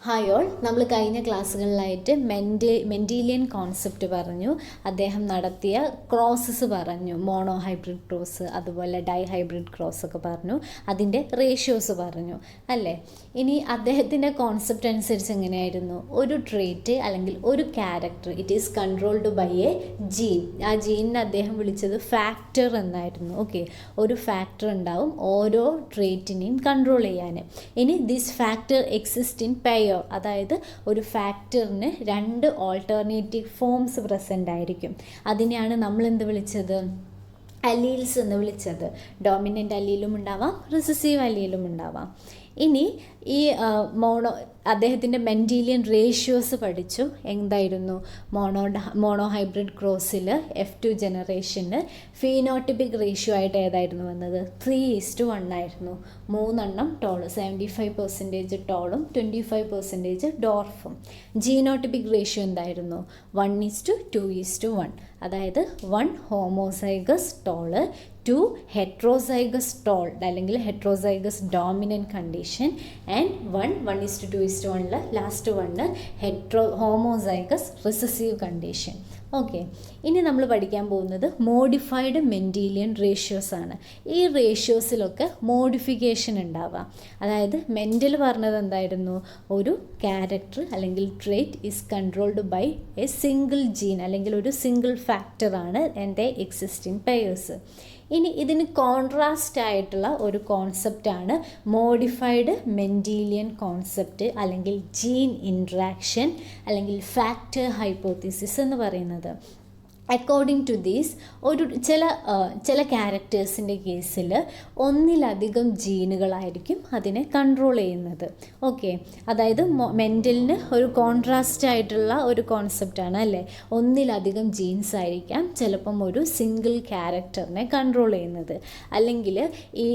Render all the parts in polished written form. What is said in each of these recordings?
Hi all, നമ്മൾ കഴിഞ്ഞ ക്ലാസ്സുകളിലായിട്ട് Mendelian concept പറഞ്ഞു. അദ്ദേഹം നടത്തിയ ക്രോസസ് പറഞ്ഞു, മോണോ ഹൈബ്രിഡ് ക്രോസ്, അതുപോലെ ഡൈ ഹൈബ്രിഡ് ക്രോസ് ഒക്കെ പറഞ്ഞു, അതിൻ്റെ റേഷ്യോസ് പറഞ്ഞു അല്ലേ. ഇനി അദ്ദേഹത്തിൻ്റെ കോൺസെപ്റ്റ് അനുസരിച്ച് എങ്ങനെയായിരുന്നു? ഒരു ട്രേറ്റ് അല്ലെങ്കിൽ ഒരു character it is controlled by a gene. ആ ജീനിനെ അദ്ദേഹം വിളിച്ചത് ഫാക്ടർ എന്നായിരുന്നു. ഓക്കെ, ഒരു ഫാക്ടർ ഉണ്ടാവും ഓരോ ട്രേറ്റിനെയും കൺട്രോൾ ചെയ്യാൻ. ഇനി this factor exist in pair, അതായത് ഒരു ഫാക്ടറിന് രണ്ട് ഓൾട്ടർനേറ്റീവ് ഫോംസ് പ്രസൻ്റ് ആയിരിക്കും. അതിനെയാണ് നമ്മൾ എന്ത് വിളിച്ചത്? അലീൽസ് എന്ന് വിളിച്ചത്. ഡോമിനൻ്റ് അലീലും ഉണ്ടാവാം, റിസസീവ് അലീലും ഉണ്ടാവാം. ഇനി ഈ അദ്ദേഹത്തിൻ്റെ മെൻഡീലിയൻ റേഷ്യോസ് പഠിച്ചു. എന്തായിരുന്നു? മോണോ ഹൈബ്രിഡ് ക്രോസിൽ F2 ജനറേഷന് ഫീനോട്ടിപ്പിക് റേഷ്യോ ആയിട്ട് ഏതായിരുന്നു വന്നത്? 3:1 ആയിരുന്നു. 3 ടോള്, 75% ടോളും 25% ഡോർഫും. ജീനോട്ടിപ്പിക് റേഷ്യോ എന്തായിരുന്നു? 1:2:1, അതായത് 1 ഹോമോസൈഗസ് ടോള്, 2 ഹെട്രോസൈഗസ് ടോൾ അല്ലെങ്കിൽ heterozygous dominant condition, and 1:2:1 last 1 homozygous recessive condition. Okay, ഇനി നമ്മൾ പഠിക്കാൻ പോകുന്നത് മോഡിഫൈഡ് മെൻഡീലിയൻ റേഷ്യോസ് ആണ്. ഈ റേഷ്യോസിലൊക്കെ മോഡിഫിക്കേഷൻ ഉണ്ടാവാം. അതായത് മെൻഡൽ പറഞ്ഞത് എന്തായിരുന്നു? ഒരു ക്യാരക്ടർ അല്ലെങ്കിൽ trait is controlled by a single gene അല്ലെങ്കിൽ ഒരു സിംഗിൾ ഫാക്ടറാണ് എൻ്റെ എക്സിസ്റ്റിംഗ് പെയേഴ്സ്. ഇനി ഇതിന് കോൺട്രാസ്റ്റ് ആയിട്ടുള്ള ഒരു കോൺസെപ്റ്റാണ് മോഡിഫൈഡ് മെൻഡീലിയൻ കോൺസെപ്റ്റ് അല്ലെങ്കിൽ ജീൻ ഇൻട്രാക്ഷൻ അല്ലെങ്കിൽ ഫാക്ടർ ഹൈപ്പോത്തിസിസ് എന്ന് പറയുന്നത്. അക്കോർഡിംഗ് ടു ദീസ്, ചില ക്യാരക്ടേഴ്സിൻ്റെ കേസിൽ ഒന്നിലധികം ജീനുകളായിരിക്കും അതിനെ കൺട്രോൾ ചെയ്യുന്നത്. ഓക്കെ, അതായത് മെൻ്റലിന് ഒരു കോൺട്രാസ്റ്റ് ആയിട്ടുള്ള ഒരു കോൺസെപ്റ്റാണ് അല്ലേ. ഒന്നിലധികം ജീൻസ് ആയിരിക്കാം ചിലപ്പം ഒരു സിംഗിൾ ക്യാരക്ടറിനെ കൺട്രോൾ ചെയ്യുന്നത്. അല്ലെങ്കിൽ ഈ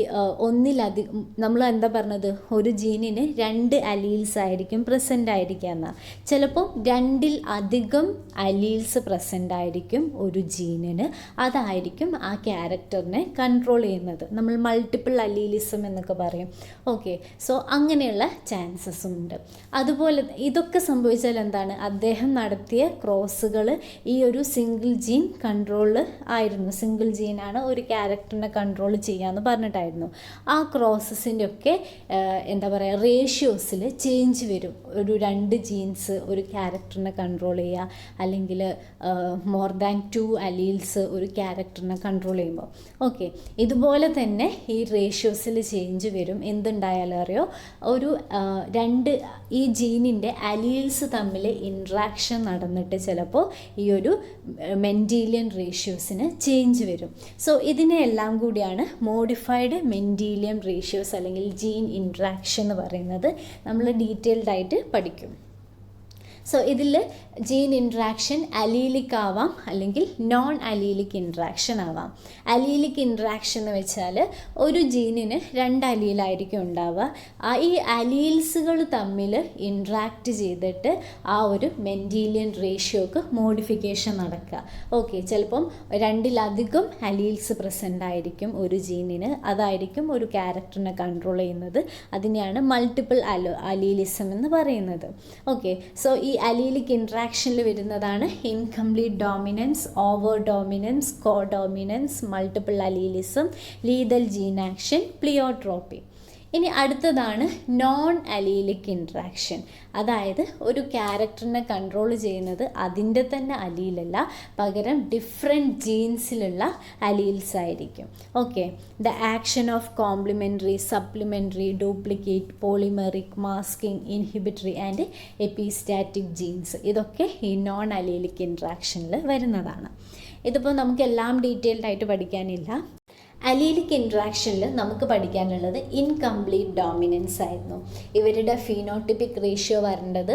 ഒന്നിലധികം, നമ്മൾ എന്താ പറഞ്ഞത്? ഒരു ജീനിന് 2 അലീൽസ് ആയിരിക്കും പ്രസൻ്റ് ആയിരിക്കുക എന്നാൽ. ചിലപ്പം 2ൽ അധികം അലീൽസ് പ്രസൻ്റ് ആയിരിക്കും ഒരു ജീനിന്. അതായിരിക്കും ആ ക്യാരക്ടറിനെ കൺട്രോൾ ചെയ്യുന്നത്. നമ്മൾ മൾട്ടിപ്പിൾ അലീലിസം എന്നൊക്കെ പറയും. ഓക്കെ, സോ അങ്ങനെയുള്ള ചാൻസസും ഉണ്ട്. അതുപോലെ ഇതൊക്കെ സംഭവിച്ചാൽ എന്താണ്? അദ്ദേഹം നടത്തിയ ക്രോസുകൾ ഈ ഒരു സിംഗിൾ ജീൻ കൺട്രോൾ ആയിരുന്നു. സിംഗിൾ ജീനാണ് ഒരു ക്യാരക്ടറിനെ കൺട്രോൾ ചെയ്യാമെന്ന് പറഞ്ഞിട്ടായിരുന്നു. ആ ക്രോസസിൻ്റെ ഒക്കെ എന്താ പറയുക, റേഷ്യോസിൽ ചേഞ്ച് വരും. ഒരു 2 ജീൻസ് ഒരു ക്യാരക്ടറിനെ കൺട്രോൾ ചെയ്യുക, അല്ലെങ്കിൽ മോർ ദാൻ 2 അലീൽസ് ഒരു ക്യാരക്ടറിനെ കൺട്രോൾ ചെയ്യുമ്പോൾ. ഓക്കെ, ഇതുപോലെ തന്നെ ഈ റേഷ്യോസിൽ ചേഞ്ച് വരും. എന്തുണ്ടായാലും അറിയോ, ഒരു 2 ഈ ജീനിൻ്റെ അലീൽസ് തമ്മിൽ ഇൻട്രാക്ഷൻ നടന്നിട്ട് ചിലപ്പോൾ ഈ ഒരു മെൻഡീലിയൻ റേഷ്യോസിന് ചേഞ്ച് വരും. സോ ഇതിനെല്ലാം കൂടിയാണ് മോഡിഫൈഡ് മെൻഡീലിയൻ റേഷ്യോസ് അല്ലെങ്കിൽ ജീൻ ഇൻട്രാക്ഷൻ എന്ന് പറയുന്നത്. നമ്മൾ ഡീറ്റെയിൽഡ് ആയിട്ട് പഠിക്കും. സോ ഇതിൽ ജീൻ ഇൻട്രാക്ഷൻ അലീലിക് ആവാം അല്ലെങ്കിൽ നോൺ അലീലിക് ഇൻട്രാക്ഷൻ ആവാം. അലീലിക് ഇൻട്രാക്ഷൻ എന്ന് വെച്ചാൽ ഒരു ജീനിന് 2 അലീലായിരിക്കും ഉണ്ടാവുക. ഈ അലീൽസുകൾ തമ്മിൽ ഇൻട്രാക്റ്റ് ചെയ്തിട്ട് ആ ഒരു മെൻഡീലിയൻ റേഷ്യോക്ക് മോഡിഫിക്കേഷൻ നടക്കുക. ഓക്കെ, ചിലപ്പം 2ലധികം അലീൽസ് പ്രസൻ്റ് ആയിരിക്കും ഒരു ജീനിന്. അതായിരിക്കും ഒരു ക്യാരക്ടറിനെ കൺട്രോൾ ചെയ്യുന്നത്. അതിനെയാണ് മൾട്ടിപ്പിൾ അലീലിസം എന്ന് പറയുന്നത്. ഓക്കെ, സോ ഈ അലീലിക് ഇൻട്രാക്ഷനിൽ വരുന്നതാണ് incomplete dominance, over dominance, codominance, multiple allelism, lethal gene action, pleiotropy. ഇനി അടുത്തതാണ് നോൺ അലീലിക് ഇൻട്രാക്ഷൻ. അതായത് ഒരു ക്യാരക്ടറിനെ കൺട്രോൾ ചെയ്യുന്നത് അതിൻ്റെ തന്നെ അലീലല്ല, പകരം ഡിഫറെൻറ്റ് ജീൻസിലുള്ള അലീൽസ് ആയിരിക്കും. Okay, the action of complementary, supplementary, duplicate, polymeric, masking, inhibitory and epistatic genes, ഇതൊക്കെ ഈ നോൺ അലീലിക് ഇൻട്രാക്ഷനിൽ വരുന്നതാണ്. ഇതിപ്പോൾ നമുക്ക് എല്ലാം ഡീറ്റെയിൽഡ് ആയിട്ട് പഠിക്കാനില്ല. അലീലിക് ഇൻട്രാക്ഷനിൽ നമുക്ക് പഠിക്കാനുള്ളത് ഇൻകംപ്ലീറ്റ് ഡോമിനൻസ് ആയിരുന്നു. ഇവരുടെ ഫീനോട്ടിപ്പിക് റേഷ്യോ വരുന്നത്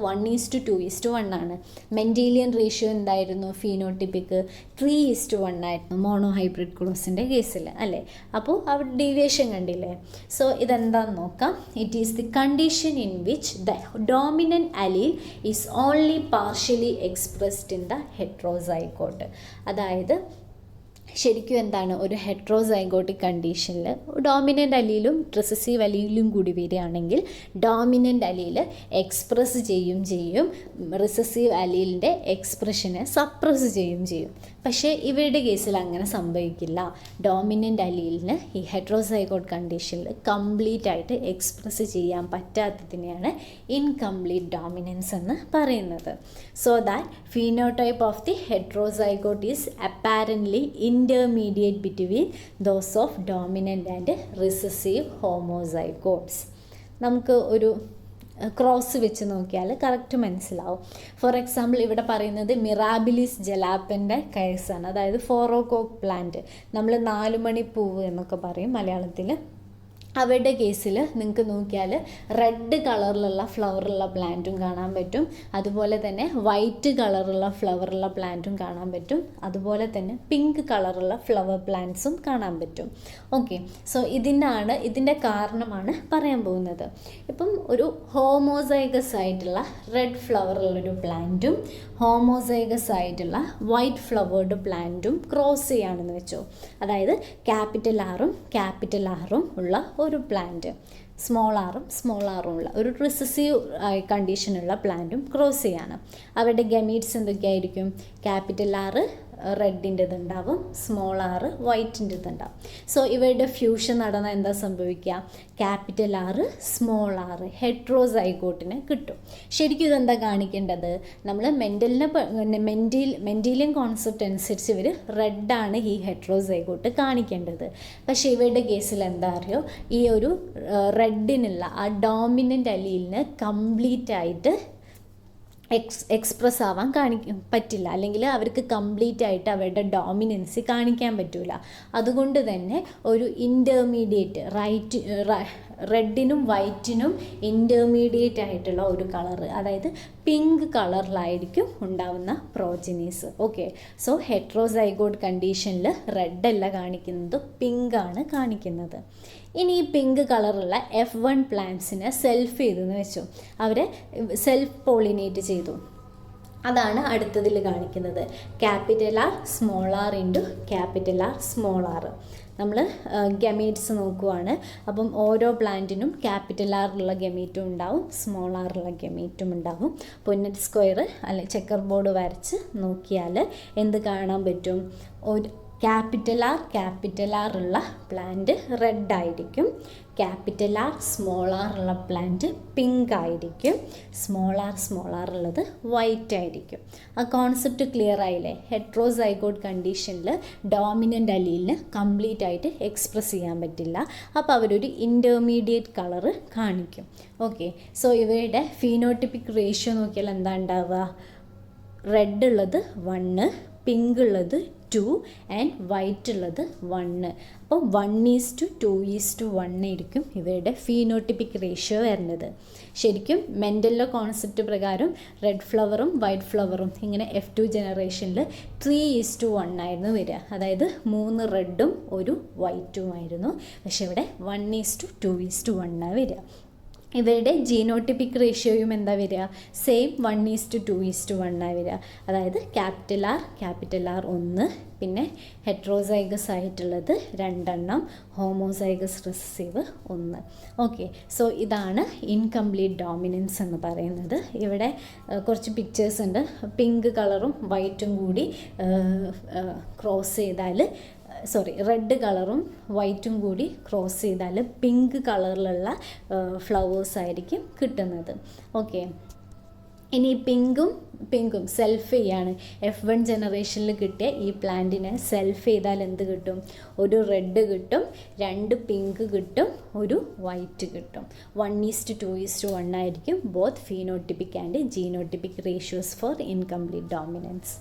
1:2:1 ആണ്. മെൻഡീലിയൻ റേഷ്യോ എന്തായിരുന്നു? ഫീനോട്ടിപ്പിക് 3:1 ആയിരുന്നു മോണോ ഹൈബ്രിഡ് ക്രോസിൻ്റെ കേസിൽ അല്ലേ. അപ്പോൾ അവിടെ ഡീവിയേഷൻ കണ്ടില്ലേ. സോ ഇതെന്താണെന്ന് നോക്കാം. It is the condition in which the dominant allele is only partially expressed in the heterozygote. അതായത് ശരിക്കും എന്താണ്, ഒരു ഹെട്രോസൈഗോട്ടിക് കണ്ടീഷനിൽ ഡോമിനൻ്റ് അലീലും റിസസീവ് അലീലും കൂടി വരികയാണെങ്കിൽ ഡോമിനൻ്റ് അലീൽ എക്സ്പ്രസ് ചെയ്യും, റിസസീവ് അലീലിൻ്റെ എക്സ്പ്രഷനെ സപ്രസ് ചെയ്യും. പക്ഷേ ഇവരുടെ കേസിൽ അങ്ങനെ സംഭവിക്കില്ല. ഡോമിനൻ്റ് അലീലിന് ഈ ഹെട്രോസൈഗോട്ട് കണ്ടീഷനിൽ കംപ്ലീറ്റ് ആയിട്ട് എക്സ്പ്രസ് ചെയ്യാൻ പറ്റാത്തതിനെയാണ് ഇൻകംപ്ലീറ്റ് ഡോമിനൻസ് എന്ന് പറയുന്നത്. So that phenotype of the heterozygote is apparently intermediate between those of dominant and recessive homozygotes. നമുക്ക് ഒരു ക്രോസ് വെച്ച് നോക്കിയാൽ കറക്റ്റ് മനസ്സിലാവും. ഫോർ എക്സാമ്പിൾ ഇവിടെ പറയുന്നത് മിറാബിലിസ് ജലാപ്പൻ്റെ കേസാണ്. അതായത് ഫോറോകോക്ക് പ്ലാന്റ്, നമ്മൾ 4 മണിപ്പൂവ് എന്നൊക്കെ പറയും മലയാളത്തിൽ. അവരുടെ കേസിൽ നിങ്ങൾക്ക് നോക്കിയാൽ റെഡ് കളറിലുള്ള ഫ്ലവറുള്ള പ്ലാന്റും കാണാൻ പറ്റും, അതുപോലെ തന്നെ വൈറ്റ് കളറുള്ള ഫ്ലവറുള്ള പ്ലാന്റും കാണാൻ പറ്റും, അതുപോലെ തന്നെ പിങ്ക് കളറുള്ള ഫ്ലവർ പ്ലാന്റ്സും കാണാൻ പറ്റും. ഓക്കെ, സോ ഇതിൻ്റെ കാരണമാണ് പറയാൻ പോകുന്നത്. ഇപ്പം ഒരു ഹോമോസൈഗസ് ആയിട്ടുള്ള റെഡ് ഫ്ലവറുള്ളൊരു പ്ലാന്റും ഹോമോസൈഗസ് ആയിട്ടുള്ള വൈറ്റ് ഫ്ലവേർഡ് പ്ലാന്റും ക്രോസ് ചെയ്യുകയാണെന്ന് വെച്ചോ. അതായത് ക്യാപിറ്റൽ ആറും ഉള്ള ഒരു പ്ലാന്റ്, സ്മോൾ ആറും ഉള്ള ഒരു റിസസീവ് കണ്ടീഷനുള്ള പ്ലാന്റും ക്രോസ് ചെയ്യാണ്. അവരുടെ ഗമീറ്റ്സ് എന്തൊക്കെയായിരിക്കും? ക്യാപിറ്റൽ ആർ റെഡിൻ്റെതുണ്ടാവും, സ്മോൾ ആർ വൈറ്റിൻ്റെതുണ്ടാവും. സോ ഇവരുടെ ഫ്യൂഷൻ നടന്നാൽ എന്താ സംഭവിക്കുക? ക്യാപിറ്റൽ ആർ സ്മോൾ ആർ ഹെട്രോസൈഗോട്ടിന് കിട്ടും. ശരിക്കും ഇതെന്താ കാണിക്കേണ്ടത്? നമ്മൾ മെൻഡീലിയൻ കോൺസെപ്റ്റ് അനുസരിച്ച് ഇവർ റെഡാണ് ഈ ഹെട്രോസൈഗോട്ട് കാണിക്കേണ്ടത്. പക്ഷേ ഇവരുടെ കേസിൽ എന്താ അറിയോ, ഈ ഒരു റെഡിനുള്ള ആ ഡോമിനൻ്റ് അലീലിന് കംപ്ലീറ്റ് ആയിട്ട് എക്സ്പ്രസ് ആവാൻ പറ്റില്ല, അല്ലെങ്കിൽ അവർക്ക് കംപ്ലീറ്റ് ആയിട്ട് അവരുടെ ഡോമിനൻസി കാണിക്കാൻ പറ്റില്ല. അതുകൊണ്ട് തന്നെ ഒരു ഇൻ്റർമീഡിയറ്റ് റെഡിനും വൈറ്റിനും ഇൻ്റർമീഡിയറ്റ് ആയിട്ടുള്ള ഒരു കളറ്, അതായത് പിങ്ക് കളറിലായിരിക്കും ഉണ്ടാവുന്ന പ്രോജനീസ്. ഓക്കെ, സോ ഹെട്രോസൈഗോട്ട് കണ്ടീഷനിൽ റെഡ് അല്ല കാണിക്കുന്നത്, പിങ്ക് ആണ് കാണിക്കുന്നത്. ഇനി ഈ പിങ്ക് കളറുള്ള F1 പ്ലാന്റ്സിനെ സെൽഫ് ചെയ്തെന്ന് വെച്ചു, അവരെ സെൽഫ് പോളിനേറ്റ് ചെയ്തു. അതാണ് അടുത്തതിൽ കാണിക്കുന്നത്. Capital R small R into capital R small R. നമ്മൾ ഗമീറ്റ്സ് നോക്കുവാണ്. അപ്പം ഓരോ പ്ലാന്റിനും ക്യാപിറ്റൽ ആറുള്ള ഗമീറ്റും ഉണ്ടാവും, സ്മോൾ ആറുള്ള ഗമീറ്റും ഉണ്ടാവും. പുന്നറ്റ് സ്ക്വയർ അല്ലെ ചെക്കർ ബോർഡ് വരച്ച് നോക്കിയാൽ എന്ത് കാണാൻ പറ്റും? ഒരു ക്യാപിറ്റൽ ആർ ഉള്ള പ്ലാന്റ് റെഡ് ആയിരിക്കും, ക്യാപിറ്റൽ ആർ സ്മോൾ ആർ ഉള്ള പ്ലാന്റ് പിങ്ക് ആയിരിക്കും, സ്മോൾ ആർ ഉള്ളത് വൈറ്റ് ആയിരിക്കും. ആ കോൺസെപ്റ്റ് ക്ലിയർ ആയില്ലേ? ഹെട്രോസൈഗോട്ട് കണ്ടീഷനിൽ ഡോമിനൻ്റ് അലീലിന് കംപ്ലീറ്റ് ആയിട്ട് എക്സ്പ്രസ് ചെയ്യാൻ പറ്റില്ല, അപ്പോൾ അവരൊരു ഇൻ്റർമീഡിയറ്റ് കളറ് കാണിക്കും. ഓക്കെ, സോ ഇവയുടെ ഫീനോട്ടിപ്പിക് റേഷ്യോ നോക്കിയാൽ എന്താ ഉണ്ടാവുക? റെഡ് ഉള്ളത് 1, പിങ്ക് ഉള്ളത് 2 ആൻഡ് വൈറ്റ് ഉള്ളത് 1. അപ്പോൾ 1:2:1 ആയിരിക്കും ഇവരുടെ ഫീനോട്ടിപ്പിക് റേഷ്യോ വരുന്നത്. ശരിക്കും മെൻഡലിൻ്റെ കോൺസെപ്റ്റ് പ്രകാരം റെഡ് ഫ്ലവറും വൈറ്റ് ഫ്ലവറും ഇങ്ങനെ F2 ജനറേഷനിൽ 3:1 ആയിരുന്നു വരിക, അതായത് 3 റെഡും 1 വൈറ്റും ആയിരുന്നു. പക്ഷെ ഇവിടെ 1:2:1 വരിക. ഇവരുടെ ജീനോട്ടിപ്പിക് റേഷ്യോയും എന്താ വരിക? സെയിം 1:2:1 വരിക. അതായത് ക്യാപിറ്റൽ ആർ 1, പിന്നെ ഹെട്രോസൈഗസ് ആയിട്ടുള്ളത് 2, ഹോമോസൈഗസ് റിസസീവ് 1. ഓക്കെ, സോ ഇതാണ് ഇൻകംപ്ലീറ്റ് ഡോമിനൻസ് എന്ന് പറയുന്നത്. ഇവിടെ കുറച്ച് പിക്ചേഴ്സ് ഉണ്ട്. പിങ്ക് കളറും വൈറ്റും കൂടി ക്രോസ് ചെയ്താൽ റെഡ് കളറും വൈറ്റും കൂടി ക്രോസ് ചെയ്താൽ പിങ്ക് കളറിലുള്ള ഫ്ലവേഴ്സ് ആയിരിക്കും കിട്ടുന്നത്. ഓക്കെ, ഇനി പിങ്കും സെൽഫ് ചെയ്യാണ്. F1 ജനറേഷനിൽ കിട്ടിയ ഈ പ്ലാന്റിനെ സെൽഫ് ചെയ്താൽ എന്ത് കിട്ടും? ഒരു റെഡ് കിട്ടും, 2 പിങ്ക് കിട്ടും, ഒരു വൈറ്റ് കിട്ടും. 1:2:1 ആയിരിക്കും both phenotypic and genotypic ratios for incomplete dominance.